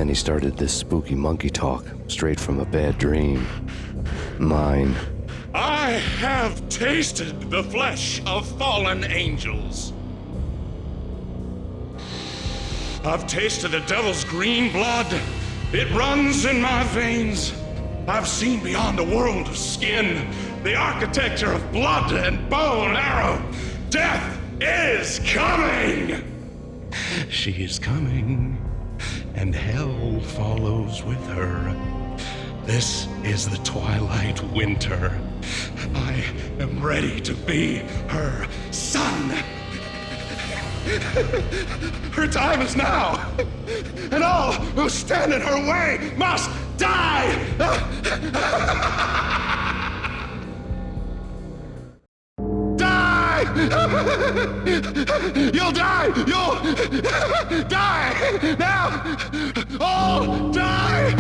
then he started this spooky monkey talk, straight from a bad dream. Mine. I have tasted the flesh of fallen angels. I've tasted the devil's green blood. It runs in my veins. I've seen beyond a world of skin, the architecture of blood and bow and arrow. Death is coming! She is coming, and hell follows with her. This is the twilight winter. I am ready to be her son. Her time is now, and all who stand in her way must die! Die! You'll die! You'll die! Now! All die!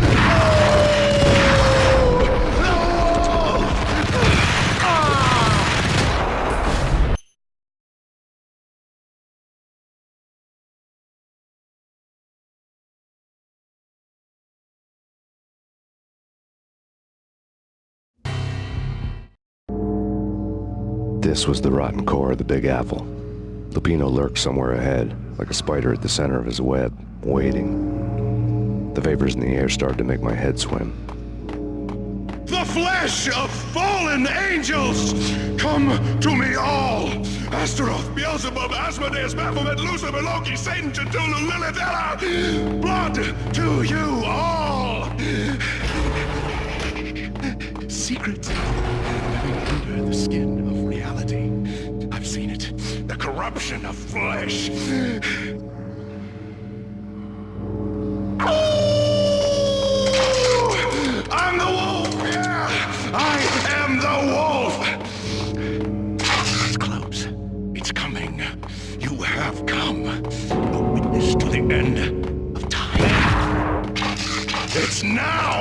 This was the rotten core of the Big Apple. Lupino lurked somewhere ahead, like a spider at the center of his web, waiting. The vapors in the air started to make my head swim. The flesh of fallen angels! Come to me all! Astaroth, Beelzebub, Asmodeus, Baphomet, Lucifer, Loki, Satan, Cthulhu, Lilith, Ella! Blood to you all! Secrets living under the skin of reality. I've seen it. The corruption of flesh. I'm the wolf! Yeah! I am the wolf! It's close. It's coming. You have come. A witness to the end of time. It's now!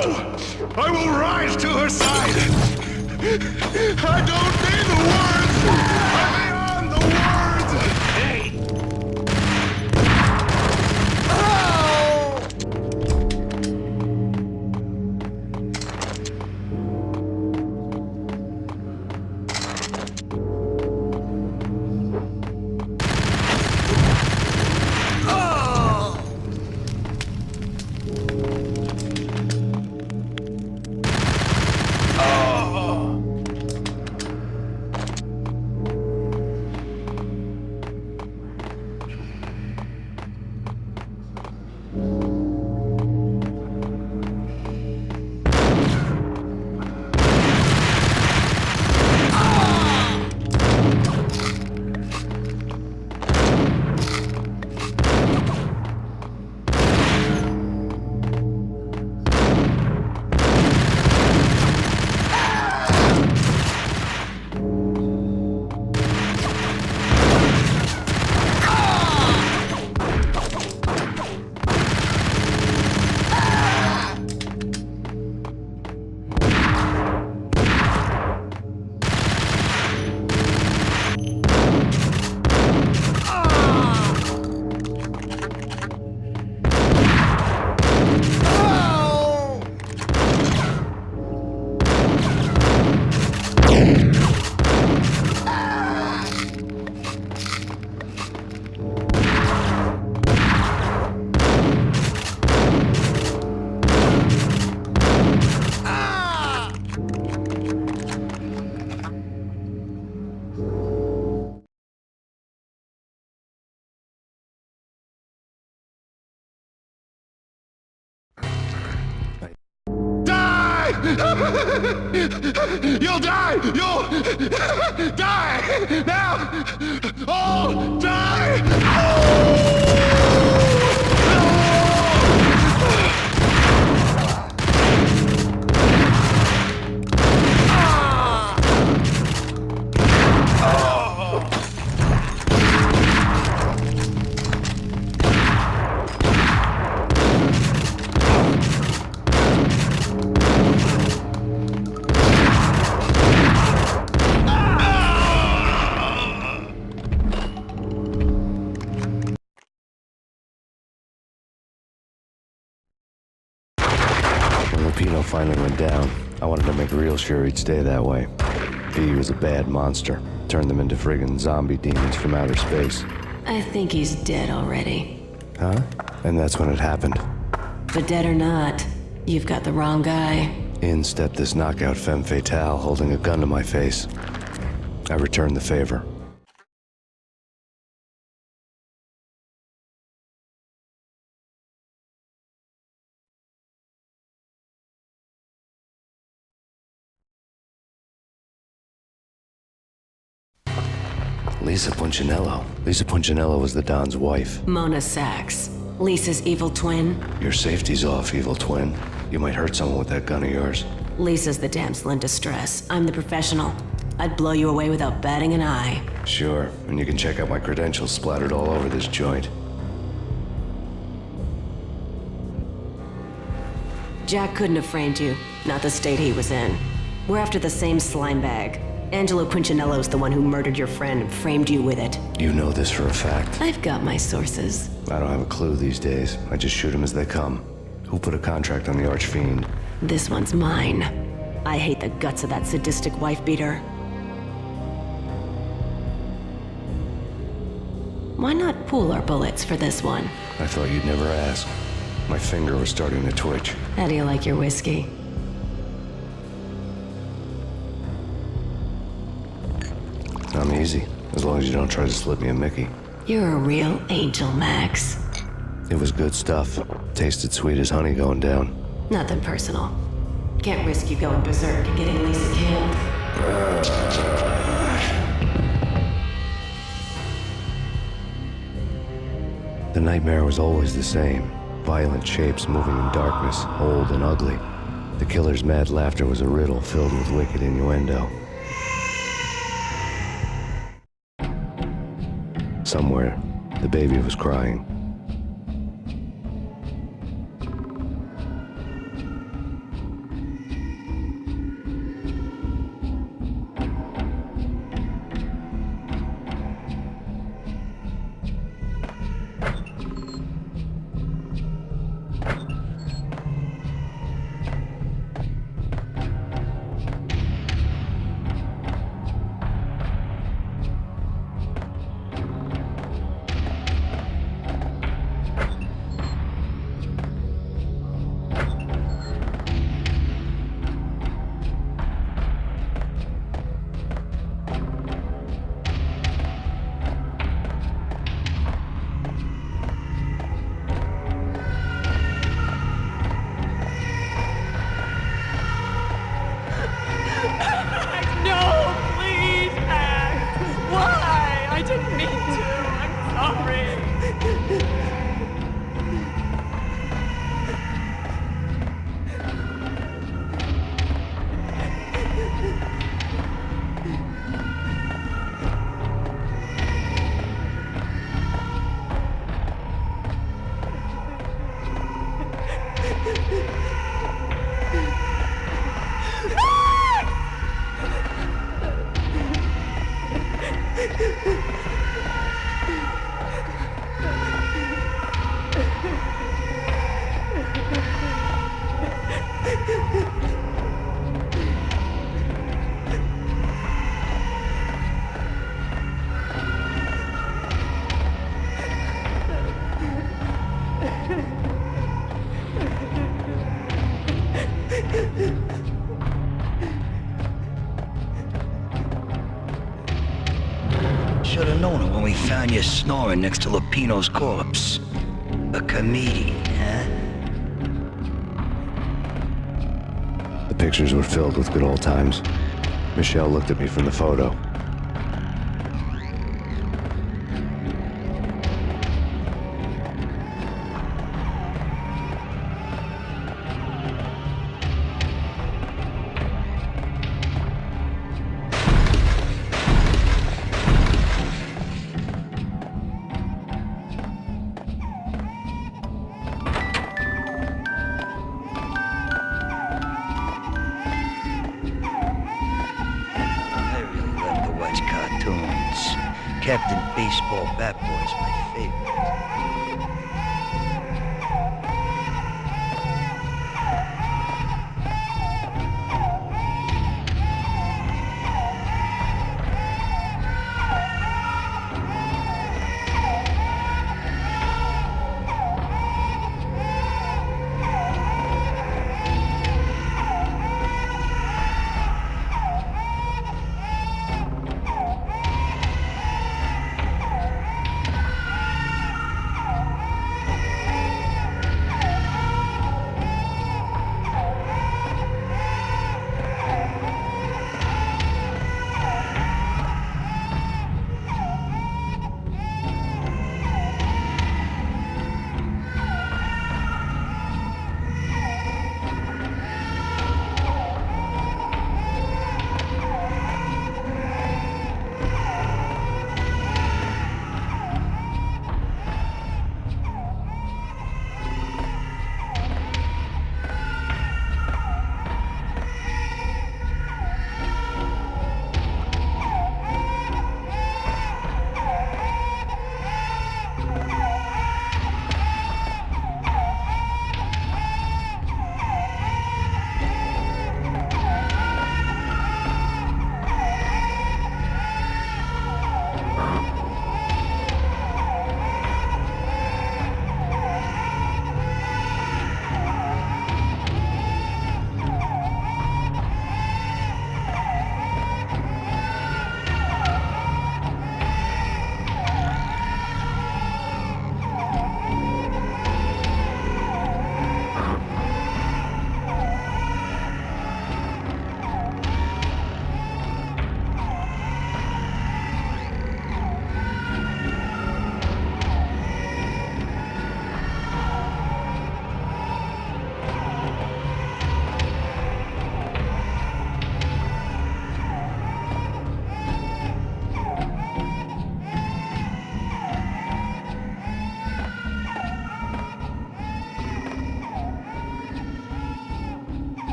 I will rise to her side! I don't need the words! I'm beyond the words! Hey! You'll die! You'll die! Now! All die! finally went down, I wanted to make real sure he'd stay that way. V was a bad monster. Turned them into friggin' zombie demons from outer space. I think he's dead already. Huh? And that's when it happened. But dead or not, you've got the wrong guy. In stepped this knockout femme fatale holding a gun to my face. I returned the favor. Lisa Punchinello. Lisa Punchinello was the Don's wife. Mona Sachs. Lisa's evil twin. Your safety's off, evil twin. You might hurt someone with that gun of yours. Lisa's the damsel in distress. I'm the professional. I'd blow you away without batting an eye. Sure, and you can check out my credentials splattered all over this joint. Jack couldn't have framed you. Not the state he was in. We're after the same slime bag. Angelo Punchinello's the one who murdered your friend and framed you with it. You know this for a fact. I've got my sources. I don't have a clue these days. I just shoot them as they come. Who put a contract on the Archfiend? This one's mine. I hate the guts of that sadistic wife-beater. Why not pool our bullets for this one? I thought you'd never ask. My finger was starting to twitch. How do you like your whiskey? I'm easy, as long as you don't try to slip me a Mickey. You're a real angel, Max. It was good stuff. Tasted sweet as honey going down. Nothing personal. Can't risk you going berserk and getting Lisa killed. The nightmare was always the same. Violent shapes moving in darkness, old and ugly. The killer's mad laughter was a riddle filled with wicked innuendo. Somewhere, the baby was crying. Should have known it when we found you snoring next to Lupino's corpse. A comedian, huh? The pictures were filled with good old times. Michelle looked at me from the photo. Captain Baseball Bat Boy's my favorite.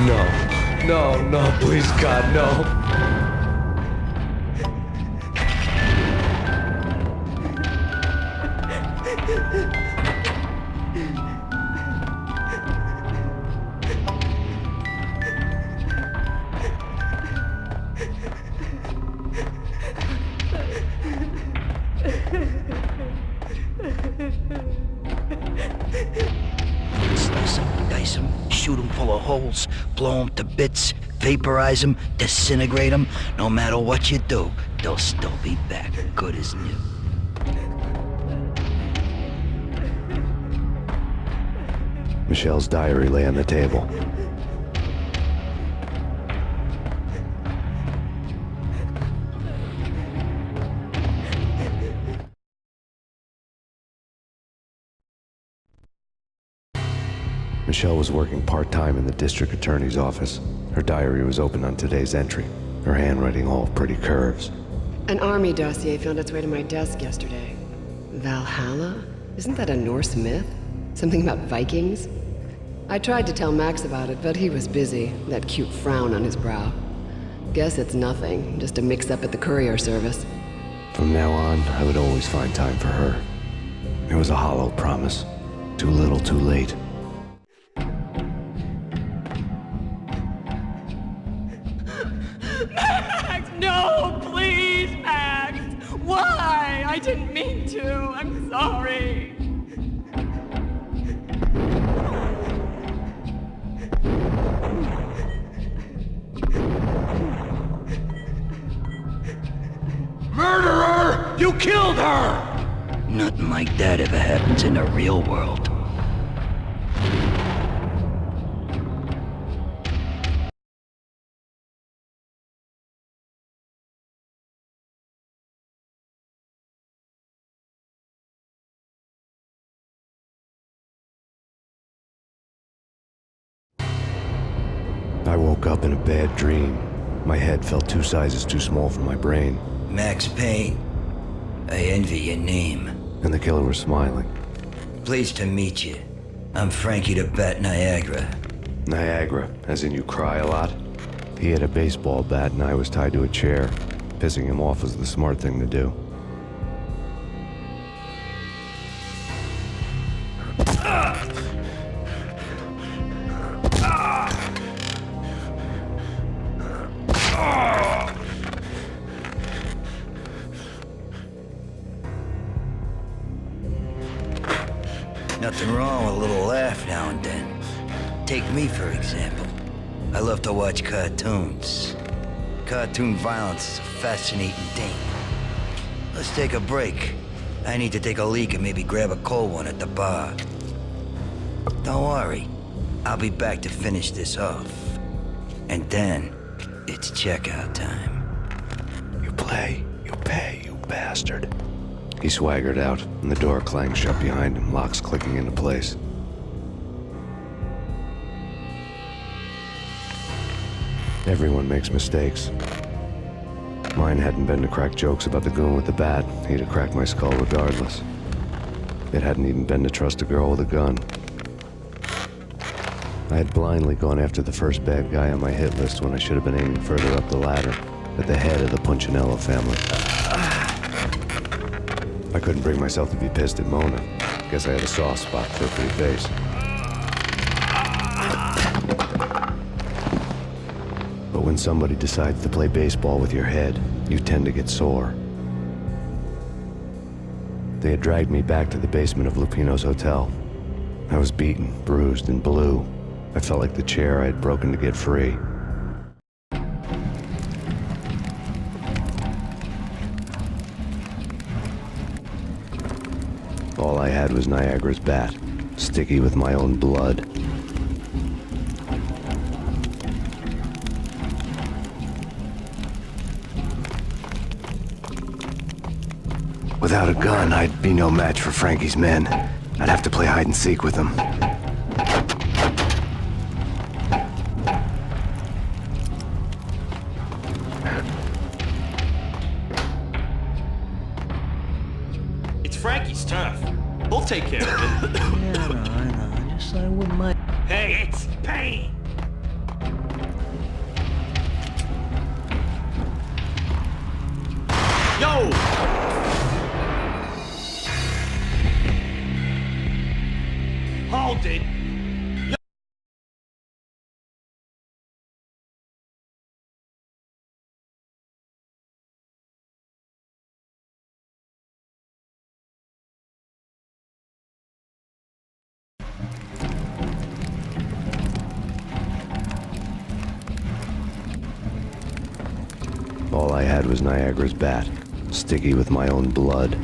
No. No, no, please, God, no. Slice them, dice them, shoot them full of holes, blow them to bits, vaporize them, disintegrate them. No matter what you do, they'll still be back, good as new. Michelle's diary lay on the table. Michelle was working part-time in the district attorney's office. Her diary was open on today's entry, her handwriting all pretty curves. An army dossier found its way to my desk yesterday. Valhalla? Isn't that a Norse myth? Something about Vikings? I tried to tell Max about it, but he was busy, that cute frown on his brow. Guess it's nothing, just a mix-up at the courier service. From now on, I would always find time for her. It was a hollow promise. Too little, too late. Max, no, please, Max. Why? I didn't mean to. I'm sorry. Murderer! You killed her! Nothing like that ever happens in the real world. I woke up in a bad dream. My head felt 2 sizes too small for my brain, Max Payne, I envy your name. and the killer was smiling. Pleased to meet you. I'm Frankie the Bat Niagara. Niagara, as in you cry a lot? He had a baseball bat and I was tied to a chair. Pissing him off was the smart thing to do. Nothing wrong with a little laugh now and then. Take me, for example. I love to watch cartoons. Cartoon violence is a fascinating thing. Let's take a break. I need to take a leak and maybe grab a cold one at the bar. Don't worry. I'll be back to finish this off. And then, it's checkout time. You play, you pay, you bastard. He swaggered out, and the door clanged shut behind him, locks clicking into place. Everyone makes mistakes. Mine hadn't been to crack jokes about the goon with the bat. He'd have cracked my skull regardless. It hadn't even been to trust a girl with a gun. I had blindly gone after the first bad guy on my hit list when I should have been aiming further up the ladder, at the head of the Punchinello family. I couldn't bring myself to be pissed at Mona. Guess I had a soft spot for a pretty face. But when somebody decides to play baseball with your head, you tend to get sore. They had dragged me back to the basement of Lupino's hotel. I was beaten, bruised, and blue. I felt like the chair I had broken to get free. All I had was Niagara's bat, sticky with my own blood. Without a gun, I'd be no match for Frankie's men. I'd have to play hide and seek with them. It's Frankie's turf. We'll take care of it. I know. Just I wouldn't mind. Hey, it's Payne! Hold it! All I had was Niagara's bat, sticky with my own blood.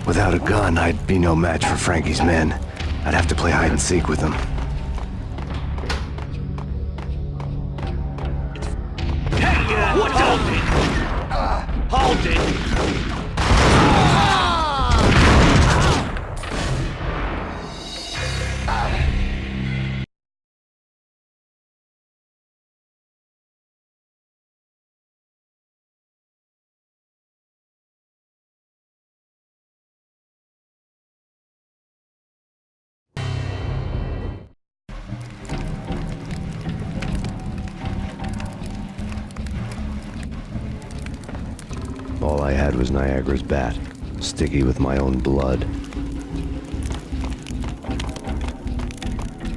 Without a gun, I'd be no match for Frankie's men. I'd have to play hide and seek with them. What the? Hold it! All I had was Niagara's bat, sticky with my own blood.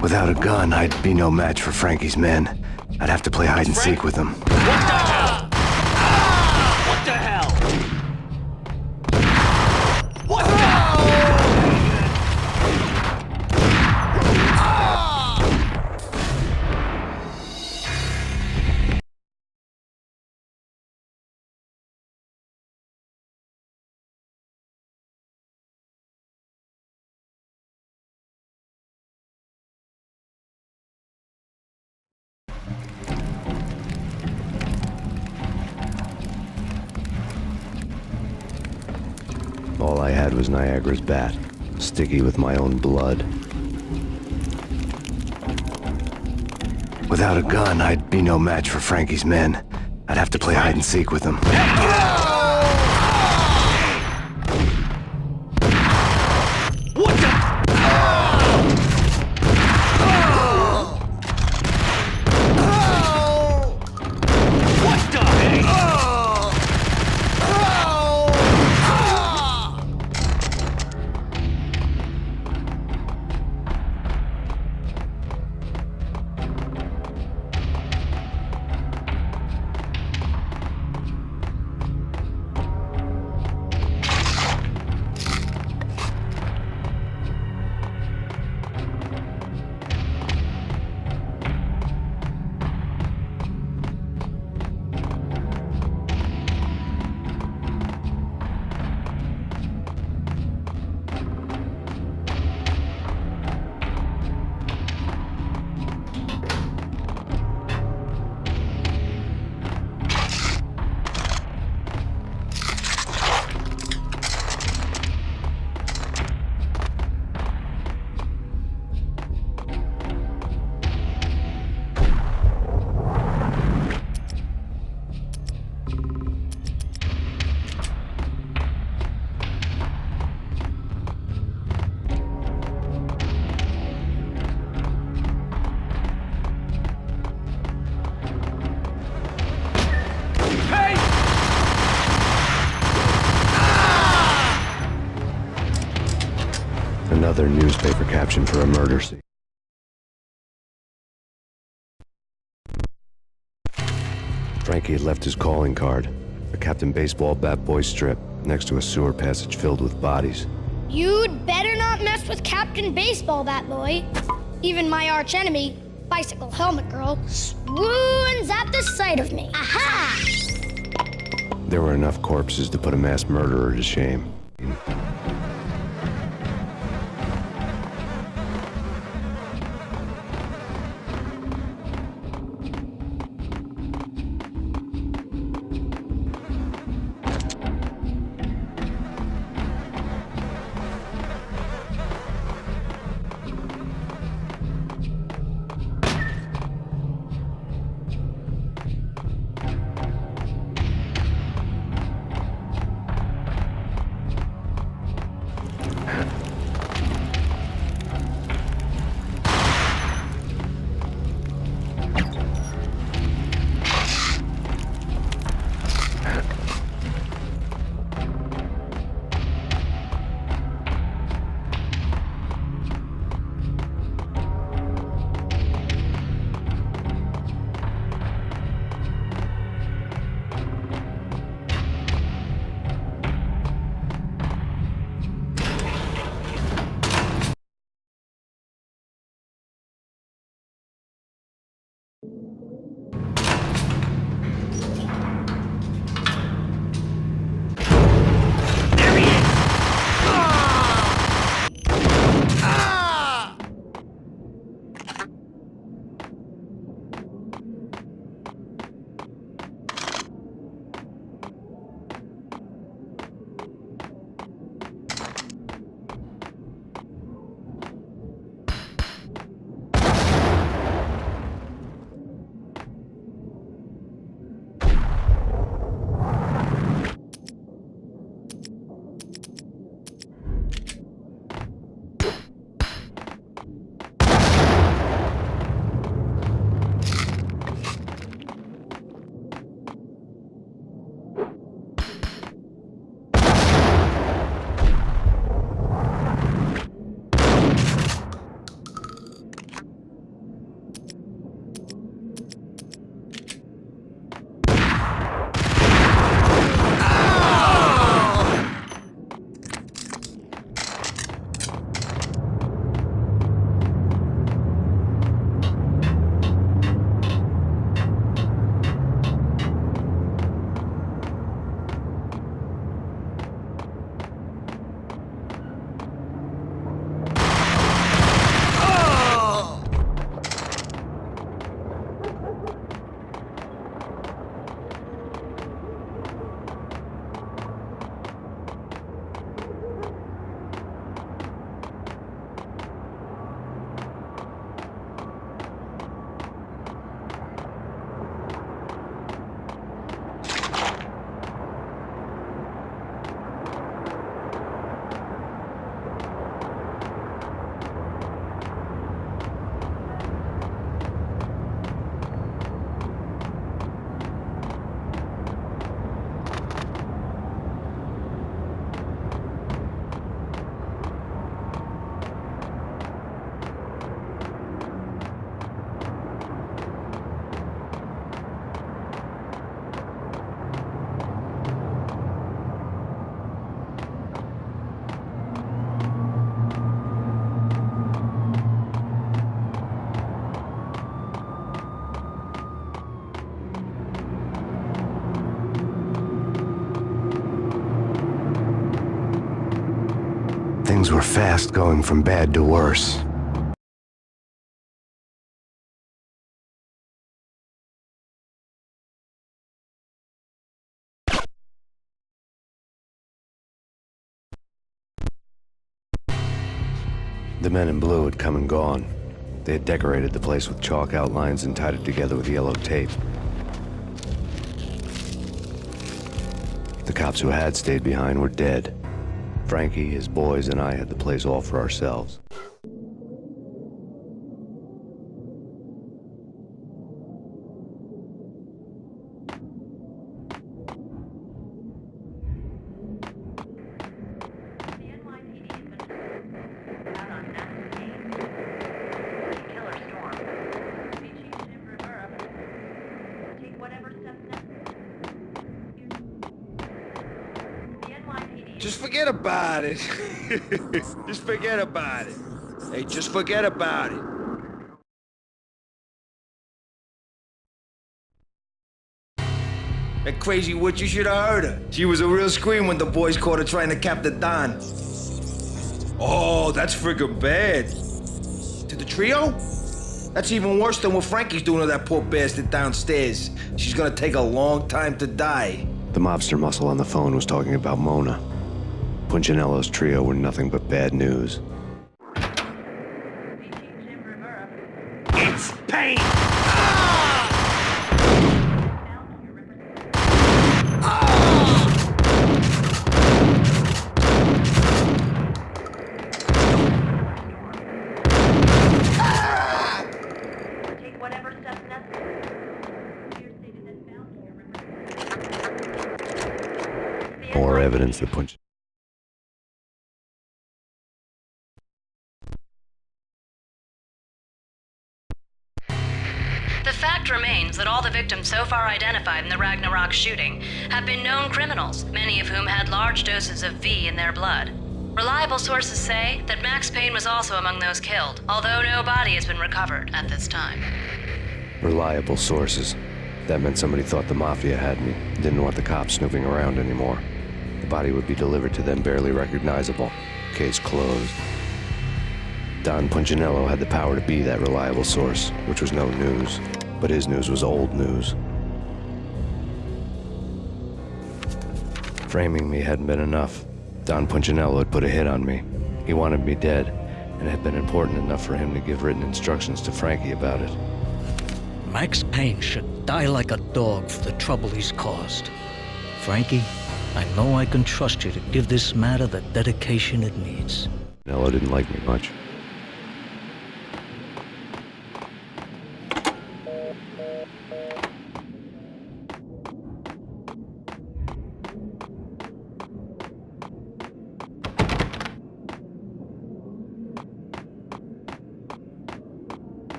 Without a gun, I'd be no match for Frankie's men. I'd have to play hide and seek with them. What the hell? What the hell? What the All I had was Niagara's bat, sticky with my own blood. Without a gun, I'd be no match for Frankie's men. I'd have to play hide and seek with them. What the? What the heck? Another newspaper caption for a murder scene. Frankie had left his calling card, a Captain Baseball bat boy strip, next to a sewer passage filled with bodies. You'd better not mess with Captain Baseball Bat Boy. Even my archenemy, Bicycle Helmet Girl, swoons at the sight of me. Aha! There were enough corpses to put a mass murderer to shame. Things were fast going from bad to worse. The men in blue had come and gone. They had decorated the place with chalk outlines and tied it together with yellow tape. The cops who had stayed behind were dead. Frankie, his boys, and I had the place all for ourselves. Just forget about it. Just forget about it. Hey, just forget about it. That crazy witch, you should have heard her. She was a real scream when the boys caught her trying to cap the Don. Oh, that's friggin' bad. To the trio? That's even worse than what Frankie's doing to that poor bastard downstairs. She's gonna take a long time to die. The mobster muscle on the phone was talking about Mona. Punchinello's trio were nothing but bad news. It's Payne! More evidence that Punch... The fact remains that all the victims so far identified in the Ragnarok shooting have been known criminals, many of whom had large doses of V in their blood. Reliable sources say that Max Payne was also among those killed, although no body has been recovered at this time. Reliable sources. That meant somebody thought the Mafia had me, didn't want the cops snooping around anymore. The body would be delivered to them barely recognizable. Case closed. Don Punchinello had the power to be that reliable source, which was no news. But his news was old news. Framing me hadn't been enough. Don Punchinello had put a hit on me. He wanted me dead, and it had been important enough for him to give written instructions to Frankie about it. Max Payne should die like a dog for the trouble he's caused. Frankie, I know I can trust you to give this matter the dedication it needs. Punchinello didn't like me much.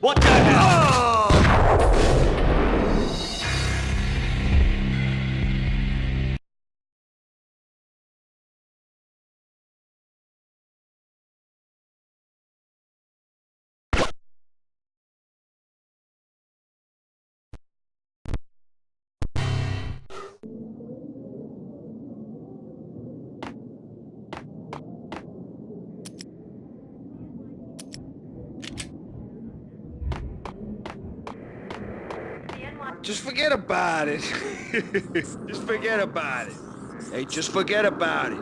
What the hell? Just forget about it. Just forget about it. Hey, just forget about it.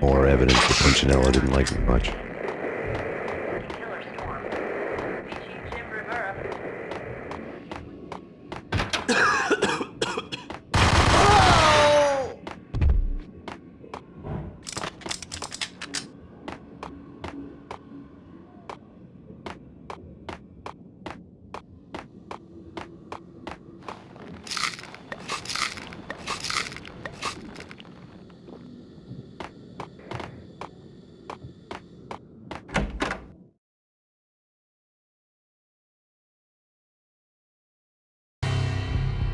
More evidence that Punchinello didn't like me much.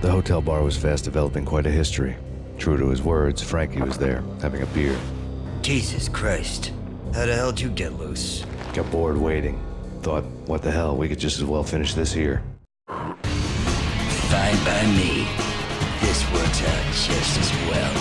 The hotel bar was fast developing quite a history. True to his words, Frankie was there, having a beer. Jesus Christ. How the hell did you get loose? Got bored waiting. Thought, what the hell, we could just as well finish this here. Fine by me. This works out just as well.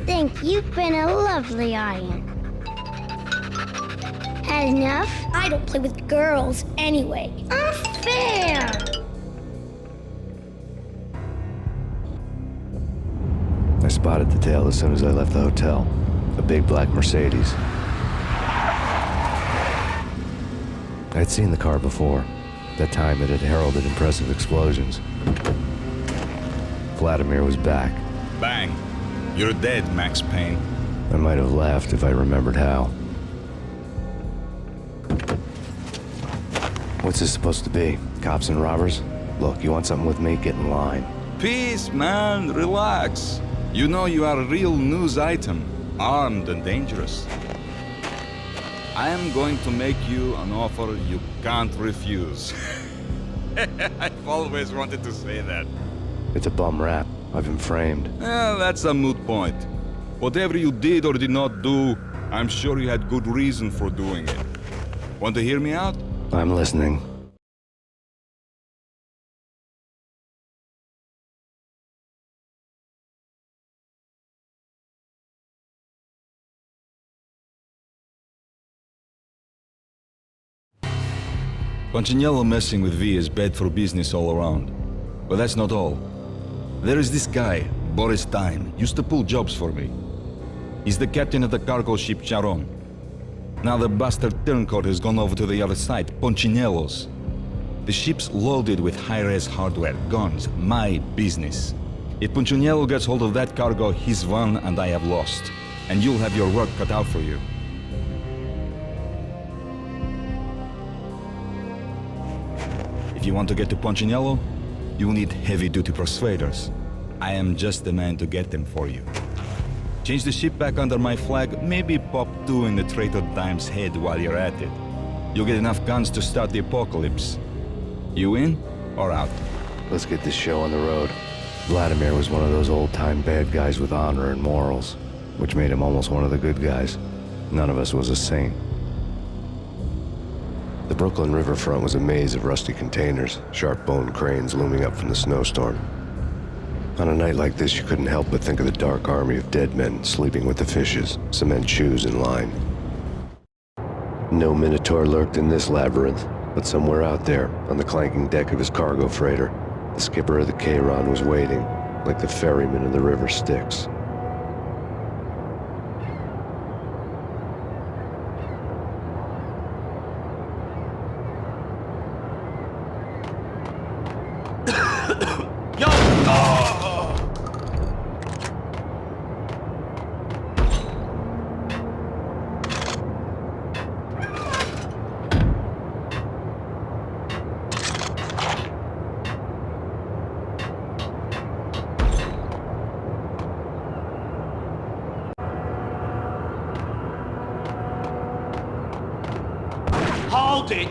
Thank you. You've been a lovely audience. Had enough? I don't play with girls anyway. Unfair! I spotted the tail as soon as I left the hotel. A big black Mercedes. I'd seen the car before. That time it had heralded impressive explosions. Vladimir was back. Bang. You're dead, Max Payne. I might have laughed if I remembered how. What's this supposed to be? Cops and robbers? Look, you want something with me? Get in line. Peace, man. Relax. You know you are a real news item, armed and dangerous. I am going to make you an offer you can't refuse. I've always wanted to say that. It's a bum rap. I've been framed. That's a moot point. Whatever you did or did not do, I'm sure you had good reason for doing it. Want to hear me out? I'm listening. Punchinello messing with V is bad for business all around. But that's not all. There is this guy, Boris Time, used to pull jobs for me. He's the captain of the cargo ship Charon. Now the bastard turncoat has gone over to the other side, Punchinello's. The ship's loaded with high-res hardware, guns, my business. If Punchinello gets hold of that cargo, he's won and I have lost. And you'll have your work cut out for you. If you want to get to Punchinello, you will need heavy-duty persuaders. I am just the man to get them for you. Change the ship back under my flag, maybe pop 2 in the traitor Dime's head while you're at it. You'll get enough guns to start the apocalypse. You in or out? Let's get this show on the road. Vladimir was one of those old-time bad guys with honor and morals, which made him almost one of the good guys. None of us was a saint. The Brooklyn riverfront was a maze of rusty containers, sharp-boned cranes looming up from the snowstorm. On a night like this, you couldn't help but think of the dark army of dead men sleeping with the fishes, cement shoes in line. No Minotaur lurked in this labyrinth, but somewhere out there, on the clanking deck of his cargo freighter, the skipper of the Chiron was waiting, like the ferryman in the river Styx. Hold it!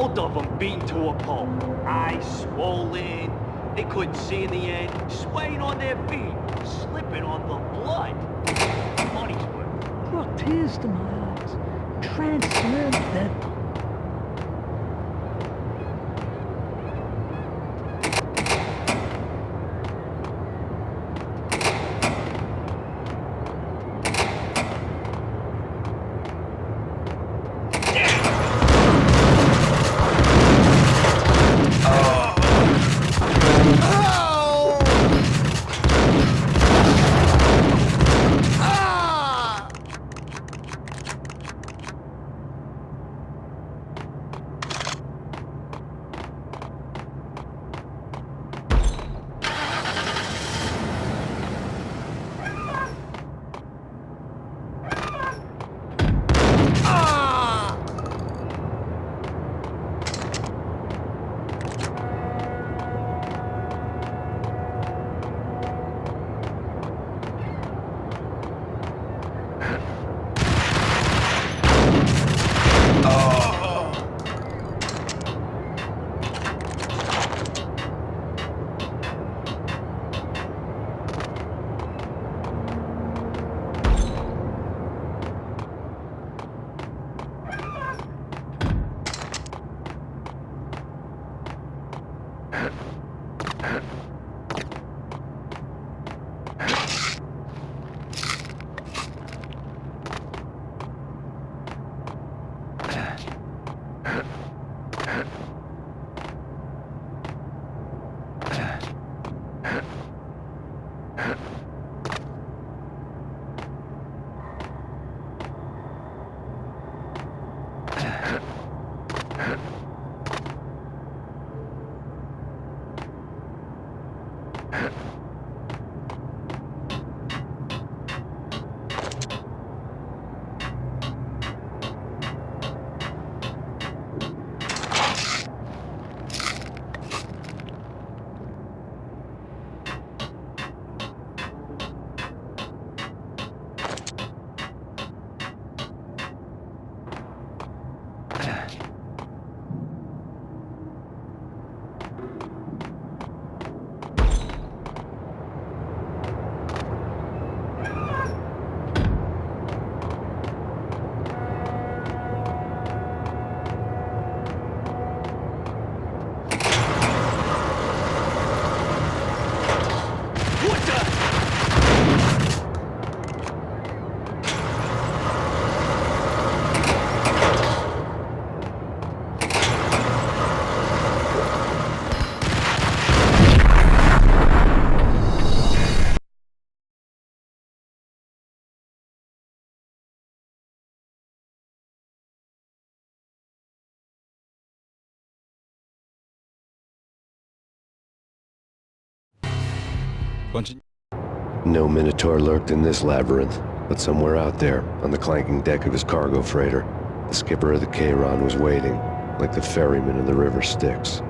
Both of them beaten to a pulp. Eyes swollen. They couldn't see in the end. Swaying on their feet. Slipping on the blood. Money's worth. Brought tears to my eyes. Transcendental. No Minotaur lurked in this labyrinth, but somewhere out there, on the clanking deck of his cargo freighter, the skipper of the Chiron was waiting, like the ferryman in the river Styx.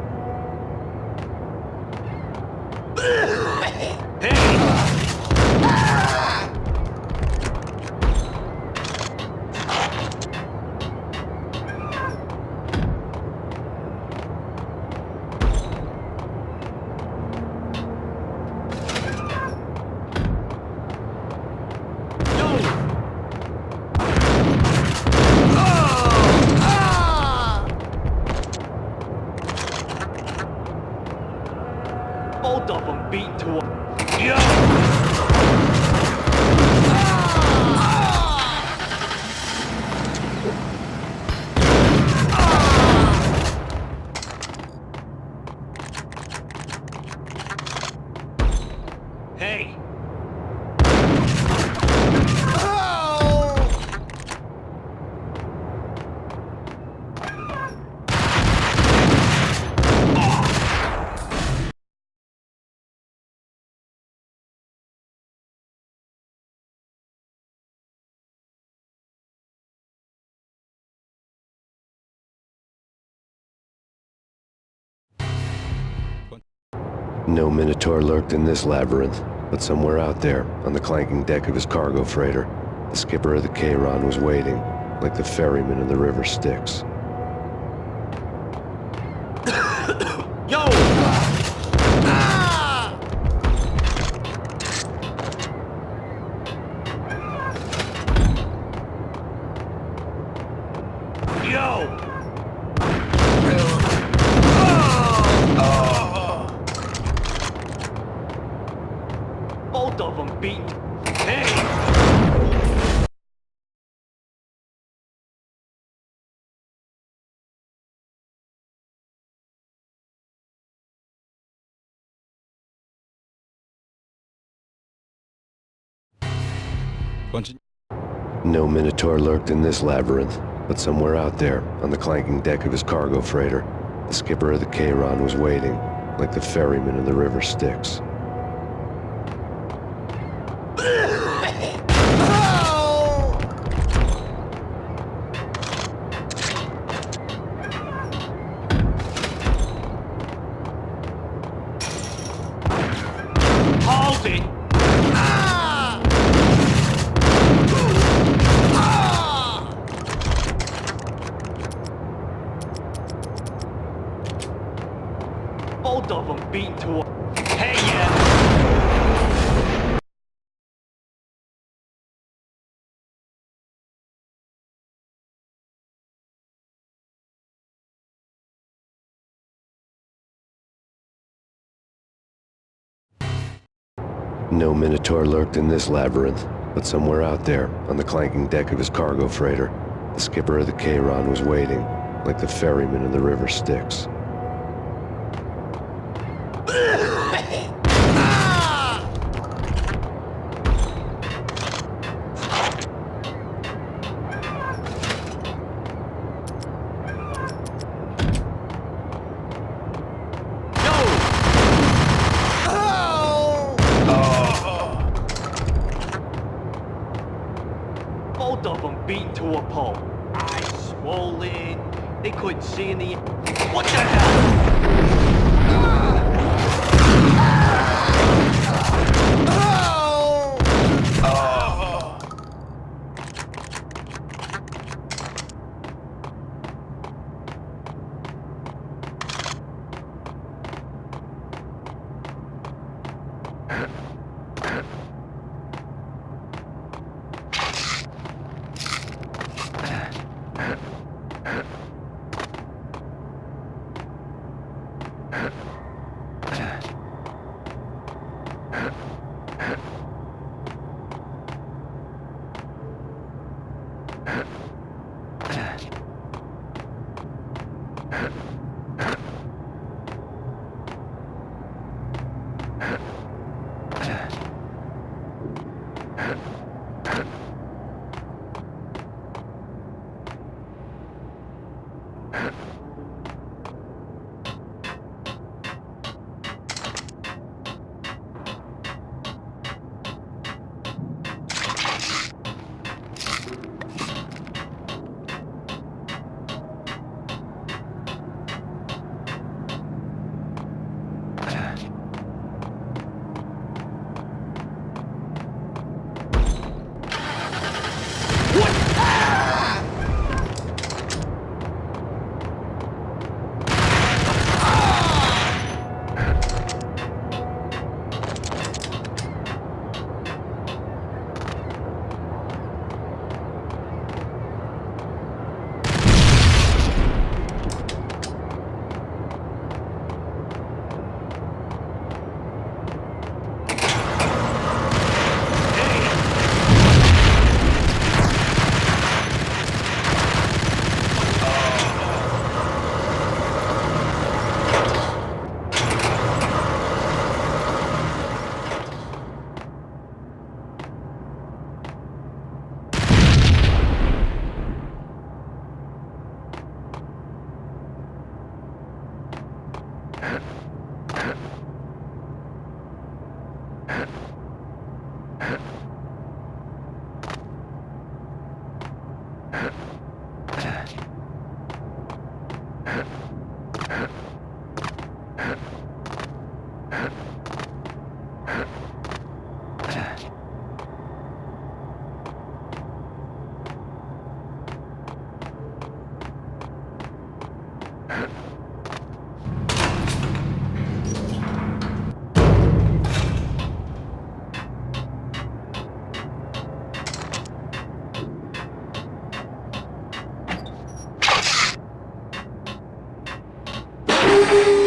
Both of them beaten to a... Hey! No Minotaur lurked in this labyrinth, but somewhere out there, on the clanking deck of his cargo freighter, the skipper of the Chiron was waiting, like the ferryman in the river Styx. Yo! Yo! Both of them beat. Hey! No Minotaur lurked in this labyrinth, but somewhere out there, on the clanking deck of his cargo freighter, the skipper of the Cheiron was waiting, like the ferryman of the river Styx. Hold it! Both of them beat to a... Hey, yeah! No Minotaur lurked in this labyrinth, but somewhere out there, on the clanking deck of his cargo freighter, the skipper of the Cheiron was waiting, like the ferryman of the river Styx. Both of them beat to a pulp. Eyes swollen. They couldn't see in the... What the hell? Payne.